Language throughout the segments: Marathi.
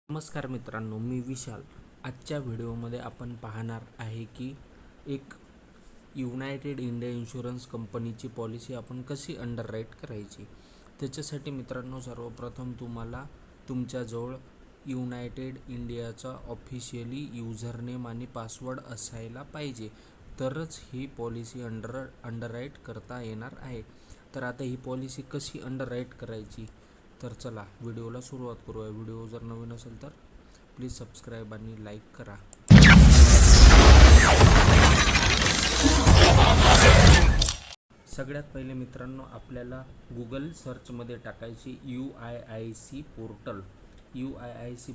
नमस्कार मित्रांनो, मी विशाल. आजच्या व्हिडिओमध्ये आपण पाहणार आहे की एक युनायटेड इंडिया इन्शुरन्स कंपनीची पॉलिसी आपण कशी अंडरराईट करायची. त्याच्यासाठी मित्रांनो, सर्वप्रथम तुम्हाला तुमच्याजवळ युनायटेड इंडियाचा ऑफिशियली युजरनेम आणि पासवर्ड असायला पाहिजे, तरच ही पॉलिसी अंडरराईट करता येणार आहे. तर आता ही पॉलिसी कशी अंडरराईट करायची, तर चला व्हिडिओला सुरुवात करूया. व्हिडिओ जर नवीन असेल तर प्लीज सबस्क्राईब आणि लाईक करा. सगळ्यात पहिले मित्रांनो, आपल्याला गुगल सर्चमध्ये टाकायची UIIC पोर्टल. UIIC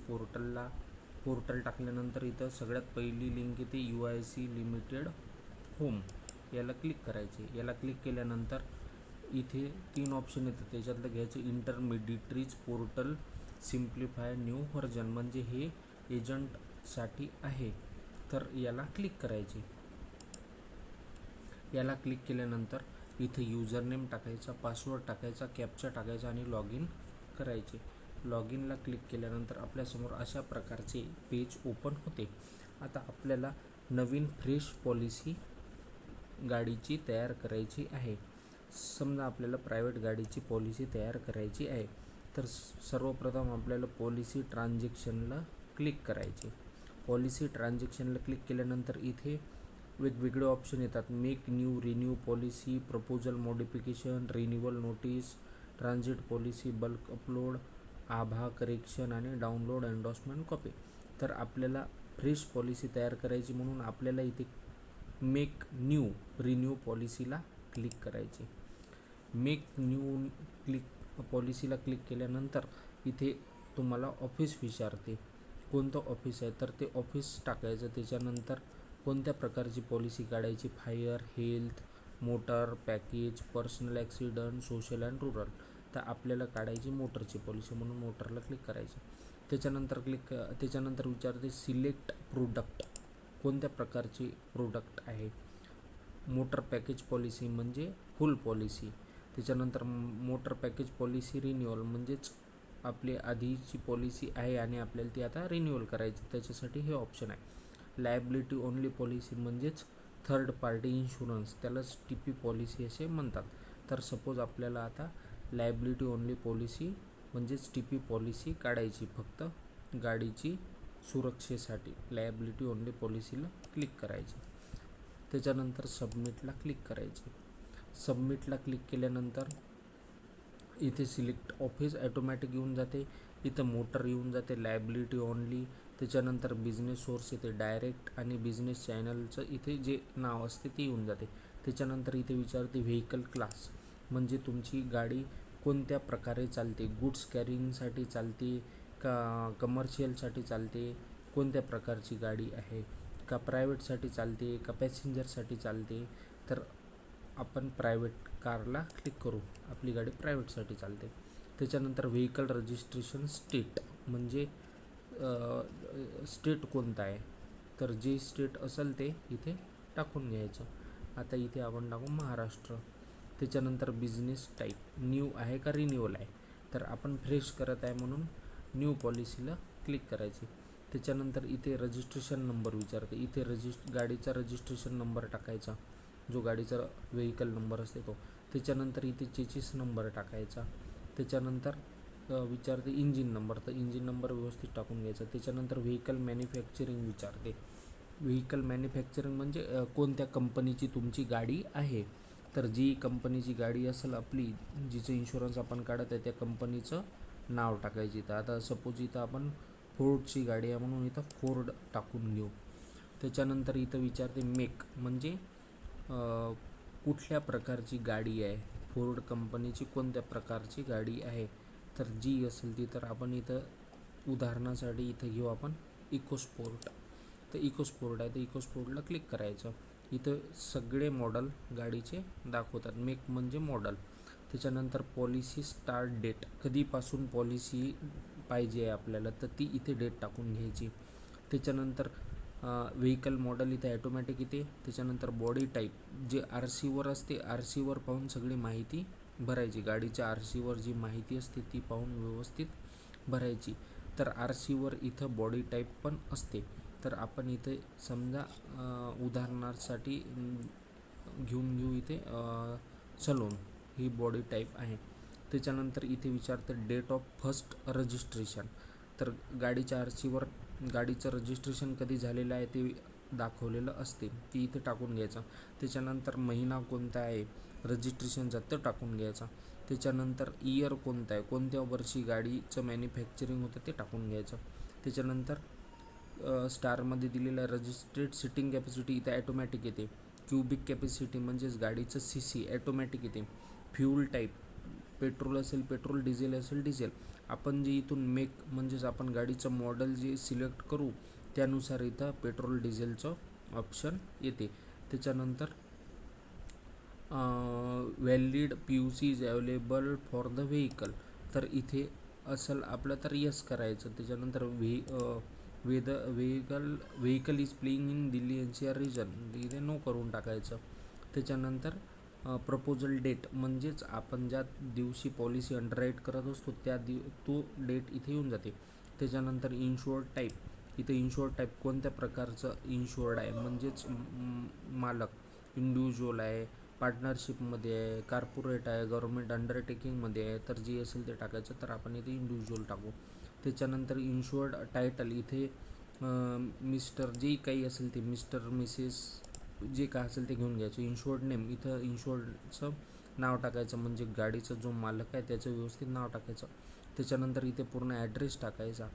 पोर्टल टाकल्यानंतर इथं सगळ्यात पहिली लिंक येते UIC लिमिटेड होम. याला क्लिक करायचे. याला क्लिक केल्यानंतर इथे 3 ऑप्शन येतात. त्याच्यातलं घ्यायचं इंटरमिडिएटरीज पोर्टल सिम्प्लिफाय न्यू व्हर्जन, म्हणजे हे एजंटसाठी आहे. तर याला क्लिक करायचे. याला क्लिक केल्यानंतर इथे युजरनेम टाकायचा, पासवर्ड टाकायचा, कॅप्चा टाकायचा आणि लॉग इन करायचे. लॉग इनला क्लिक केल्यानंतर आपल्यासमोर अशा प्रकारचे पेज ओपन होते. आता आपल्याला नवीन फ्रेश पॉलिसी गाडीची तयार करायची आहे. समजा आपल्याला प्रायव्हेट गाडीची पॉलिसी तयार करायची आहे, तर सर्वप्रथम आपल्याला पॉलिसी ट्रान्झॅक्शनला क्लिक करायचे. पॉलिसी ट्रान्झॅक्शनला क्लिक केल्यानंतर इथे वेगवेगळे ऑप्शन येतात. Make new, renew policy, proposal modification, renewal notice, transit policy, bulk upload, Abha correction आणि डाउनलोड एन्डॉर्समेंट कॉपी. तर आपल्याला फ्रेश पॉलिसी तयार करायची म्हणून आपल्याला इथे मेक न्यू, रिन्यू पॉलिसीला क्लिक करायचे. मेक न्यू पॉलिसीला क्लिक केल्यानंतर इथे तुम्हाला ऑफिस विचारते, कोणतं ऑफिस आहे, तर ते ऑफिस टाकायचं. त्याच्यानंतर कोणत्या प्रकारची पॉलिसी काढायची, fire, health, motor, package, personal accident, social and rural. तर आपल्याला काढायची मोटरची पॉलिसी म्हणून मोटरला क्लिक करायचं. त्याच्यानंतर विचारते सिलेक्ट प्रोडक्ट, कोणत्या प्रकारची प्रोडक्ट आहे. मोटर पॅकेज पॉलिसी म्हणजे फुल पॉलिसी. त्याच्यानंतर मोटर पॅकेज पॉलिसी रिन्युअल, म्हणजेच आपली आधीची पॉलिसी आहे आणि आपल्याला ती आता रिन्युअल करायची, त्याच्यासाठी हे ऑप्शन आहे. लायबिलिटी ओनली पॉलिसी म्हणजेच थर्ड पार्टी इन्शुरन्स, त्यालाच TP पॉलिसी असे म्हणतात. तर सपोज आपल्याला आता लायबिलिटी ओनली पॉलिसी म्हणजेच TP पॉलिसी काढायची, फक्त गाडीची सुरक्षेसाठी. लायबिलिटी ओनली पॉलिसीला क्लिक करायची. त्याच्यानंतर सबमिटला क्लिक करायचे. सबमिटला क्लिक केल्यानंतर इथे सिलेक्ट ऑफिस ॲटोमॅटिक येऊन जाते. इथं मोटर येऊन जाते, लायबिलिटी ओनली. त्याच्यानंतर बिझनेस सोर्स येते डायरेक्ट, आणि बिझनेस चॅनलचं इथे जे नाव असते ते येऊन जाते. त्याच्यानंतर इथे विचारते व्हेकल क्लास, म्हणजे तुमची गाडी कोणत्या प्रकारे चालते, गुड्स कॅरिंगसाठी चालते का कमर्शियलसाठी चालते, कोणत्या प्रकारची गाडी आहे, का प्रायव्हेटसाठी चालते का पॅसेंजरसाठी चालते. तर आपण प्रायव्हेट कारला क्लिक करू, आपली गाडी प्रायव्हेटसाठी चालते. त्याच्यानंतर व्हेकल रजिस्ट्रेशन स्टेट, म्हणजे स्टेट कोणता आहे, तर जे स्टेट असेल ते इथे टाकून घ्यायचं. आता इथे आपण टाकू महाराष्ट्र. त्याच्यानंतर बिझनेस टाईप, न्यू आहे का रिन्युअल आहे, तर आपण फ्रेश करत आहे म्हणून न्यू पॉलिसीला क्लिक करायचे. त्याच्यानंतर इथे रजिस्ट्रेशन नंबर विचारते. इथे गाडीचा रजिस्ट्रेशन नंबर टाकायचा, जो गाडीचा व्हेकल नंबर असते तो. त्याच्यानंतर इथे चेसिस नंबर टाकायचा. त्याच्यानंतर विचारते इंजिन नंबर, तर इंजिन नंबर व्यवस्थित टाकून घ्यायचा. त्याच्यानंतर व्हेकल मॅन्युफॅक्चरिंग विचारते. व्हेकल मॅन्युफॅक्चरिंग म्हणजे कोणत्या कंपनीची तुमची गाडी आहे. तर जी कंपनीची गाडी असेल आपली, जिचं इन्शुरन्स आपण काढत आहे, त्या कंपनीचं नाव टाकायची. तर आता सपोज इथं आपण फोर्डची गाडी आहे म्हणून इथं फोर्ड टाकून घेऊ. त्याच्यानंतर इथं विचारते मेक, म्हणजे कुठल्या प्रकारची गाडी आहे, फोर्ड कंपनीची कोणत्या प्रकारची गाडी आहे. तर जी असेल ती, तर आपण इथं उदाहरणासाठी इथं घेऊ आपण इकोस्पोर्ट. तर इकोस्पोर्ट आहे, तर इकोस्पोर्टला क्लिक करायचं. इथं सगळे मॉडल गाडीचे दाखवतात. मेक म्हणजे मॉडल. त्याच्यानंतर पॉलिसी स्टार्ट डेट, कधीपासून पॉलिसी पाहिजे आहे आपल्याला, तर ती इथे डेट टाकून घ्यायची. त्याच्यानंतर व्हेकल मॉडल इथे ॲटोमॅटिक येते. त्याच्यानंतर बॉडी टाईप, जे RCवर असते, RCवर पाहून सगळी माहिती भरायची. गाडीच्या RCवर जी माहिती असते ती पाहून व्यवस्थित भरायची. तर आर सीवर इथं बॉडी टाईप पण असते. तर आपण इथे समजा उदाहरणासाठी घेऊन घेऊ इथे सलोन ही बॉडी टाईप आहे. त्याच्यानंतर इथे विचारतं डेट ऑफ फर्स्ट रजिस्ट्रेशन. तर गाडीच्या आर सीवर गाडीचं रजिस्ट्रेशन कधी झालेलं आहे ते दाखवलेलं असते, ती इथे टाकून घ्यायचं. त्याच्यानंतर महिना कोणता आहे रजिस्ट्रेशनचा तो टाकून घ्यायचा. त्याच्यानंतर इयर कोणता आहे, कोणत्या वर्षी गाडीचं मॅन्युफॅक्चरिंग होतं ते टाकून घ्यायचं. त्याच्यानंतर स्टारमध्ये दिलेलं रजिस्ट्रेड सिटिंग कॅपॅसिटी इथे ॲटोमॅटिक येते. क्युबिक कॅपॅसिटी म्हणजेच गाडीचं सी सी ॲटोमॅटिक येते. फ्यूल टाईप पेट्रोल असेल पेट्रोल, डिझेल असेल डिझेल. आपण जे इथून मेक म्हणजेच आपण गाडीचं मॉडेल जे सिलेक्ट करू त्यानुसार इथं पेट्रोल डिझेलचं ऑप्शन येते. त्याच्यानंतर valid PUC is available for the vehicle. तर इथे असेल आपलं तर यस करायचं. त्याच्यानंतर vehicle is playing in Delhi NCR region इथे नो करून टाकायचं. त्याच्यानंतर प्रपोजल डेट म्हणजेच आपण ज्या दिवशी पॉलिसी अंडरराईट करत असतो तो डेट इथे येऊन जाते. त्याच्यानंतर इन्शुअर्ड टाईप इथे इन्शुअर्ड टाईप कोणत्या प्रकारचं इन्शुअर्ड आहे म्हणजेच मालक इंडिव्हिज्युअल आहे, पार्टनरशिपमध्ये आहे, कॉर्पोरेट आहे, गव्हर्मेंट अंडरटेकिंगमध्ये आहे. तर जे असेल ते टाकायचं. तर आपण इथे इंडिव्हिज्युअल टाकू. त्याच्यानंतर इन्शुअर्ड टायटल इथे मिस्टर जे काही असेल ते मिस्टर मिसेस जे काय असेल ते घेऊन घ्यायचं. इन्शुअर्ड नेम इथं इन्शुअर्डचं नाव टाकायचं म्हणजे गाडीचा जो मालक आहे त्याचं व्यवस्थित नाव टाकायचं. त्याच्यानंतर इथे पूर्ण ॲड्रेस टाकायचा.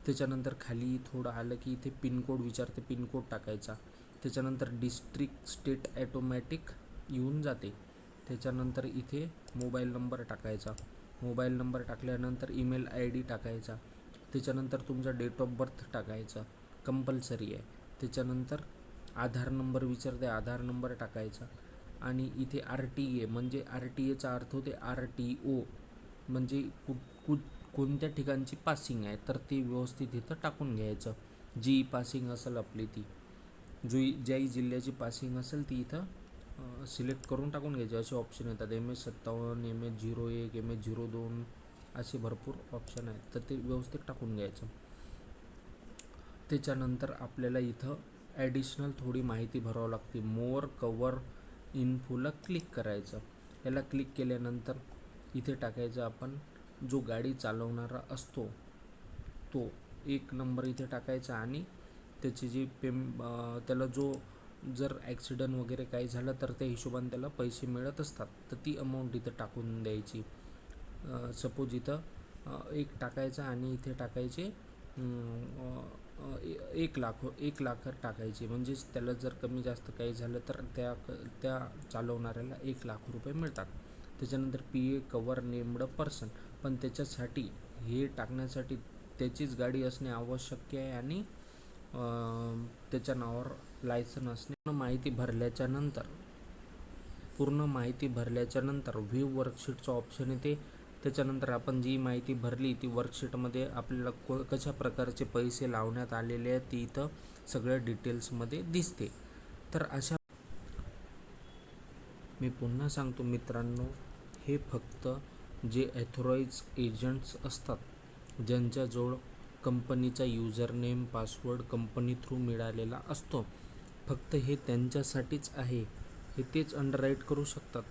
त्याच्यानंतर खाली थोडं आलं की इथे पिनकोड विचारते, पिनकोड टाकायचा. त्याच्यानंतर डिस्ट्रिक्ट स्टेट ॲटोमॅटिक येऊन जाते. त्याच्यानंतर इथे मोबाईल नंबर टाकायचा. मोबाईल नंबर टाकल्यानंतर ईमेल ID टाकायचा. त्याच्यानंतर तुमचा डेट ऑफ बर्थ टाकायचा कंपल्सरी आहे. त्याच्यानंतर आधार नंबर विचारते, आधार नंबर टाकायचा. आणि इथे RTA म्हणजे RTAचा अर्थ होते RTO म्हणजे कोणत्या ठिकाणची पासिंग आहे तर ते व्यवस्थित इथं टाकून घ्यायचं. जी पासिंग असेल आपली ती ज्याही जिल्ह्याची पासिंग असेल ती इथं सिलेक्ट करून टाकून घ्यायचे. असे ऑप्शन येतात MS57, MS01, MS02 असे भरपूर ऑप्शन आहेत. तर ते व्यवस्थित टाकून घ्यायचं. त्याच्यानंतर आपल्याला इथं ॲडिशनल थोडी माहिती भरावं लागते. मोर कवर इन्फोला क्लिक करायचं. याला क्लिक केल्यानंतर इथे टाकायचं आपण जो गाडी चालवणारा असतो तो 1 नंबर इथे टाकायचा. आणि त्याची जी त्याला जो जर ॲक्सिडंट वगैरे काही झालं तर त्या हिशोबाने त्याला पैसे मिळत असतात तर ती अमाऊंट इथं टाकून द्यायची. सपोज इथं 1 टाकायचा आणि इथे टाकायचे 1 लाख टाकायचे. म्हणजेच त्याला जर कमी जास्त काही झालं तर त्या चालवणाऱ्याला 1 लाख रुपये मिळतात. त्याच्यानंतर PA कवर नेम्ड पर्सन, पण त्याच्यासाठी हे टाकण्यासाठी त्याचीच गाडी असणे आवश्यक आहे आणि त्याच्या नावावर लायसन असणे. पूर्ण माहिती भरल्याच्यानंतर व्ह्यू वर्कशीटचा ऑप्शन येते. त्याच्यानंतर आपण जी माहिती भरली ती वर्कशीटमध्ये आपल्याला कशा प्रकारचे पैसे लावण्यात आलेले आहेत ती इथं सगळ्या डिटेल्समध्ये दिसते. तर अशा मी पुन्हा सांगतो मित्रांनो, हे फक्त जे ॲथोराइज एजंट्स असतात ज्यांच्याजवळ कंपनीचा user name password company through मिळालेला असतो, फक्त हे त्यांच्यासाठीच आहे. हे तेच अंडरराईट करू शकतात.